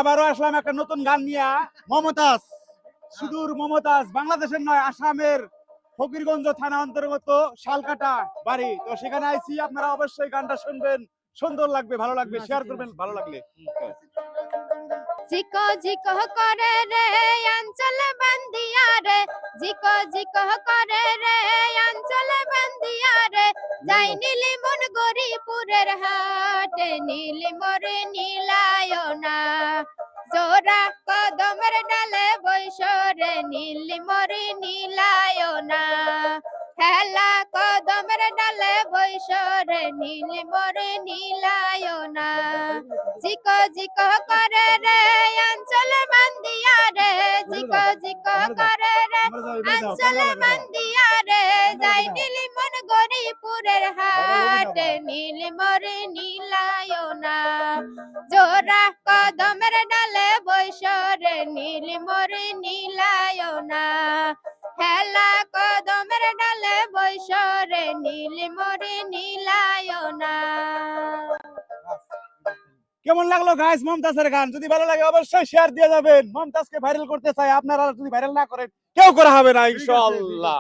আবারও আসলাম একটা নতুন গান নিয়ে। মমতাজ, সুদূর মমতাজ, বাংলাদেশের নয় আসামের ফকিরগঞ্জ থানা অন্তর্গত শালকাটা বাড়ি। তো সেখানে আইছি, আপনারা অবশ্যই গানটা শুনবেন, সুন্দর লাগবে, ভালো লাগবে, শেয়ার করবেন ভালো লাগলে। জিকো জিকো করে রে অঞ্চল বান্দিয়া রে, জিকো জিকো করে রে অঞ্চল বান্দিয়া রে, যাই নীলি মন গরিপুরের হাটে, নীলি মরে নীলায় না, জোড়া কদমের ডালে বৈশরে, নীলি মরে নীলায় না, হেলা কদমের ডালে বৈশরে, নীলি মরে নীলায় না, জিকো জিকো করে রে অঞ্চল বান্দিয়া রে, জিকো জিকো করে রে অঞ্চল বান্দিয়া রে, যাই নীলি মন গরিপুরের হাটে, নীলি মরে নীলায় না, জোড়া কদমের ডালে বৈশরে, নীলি মরে নীলায় না, হেলা কদমের ডালে বৈশরে, নীলি মরে নীলায় না। কেমন লাগলো গাইস মমতাজের গান? যদি ভালো লাগে অবশ্যই শেয়ার দিয়ে যাবেন। মমতাজকে ভাইরাল করতে চাই, আপনারা যদি ভাইরাল না করেন কেউ করা হবে না ইনশাআল্লাহ।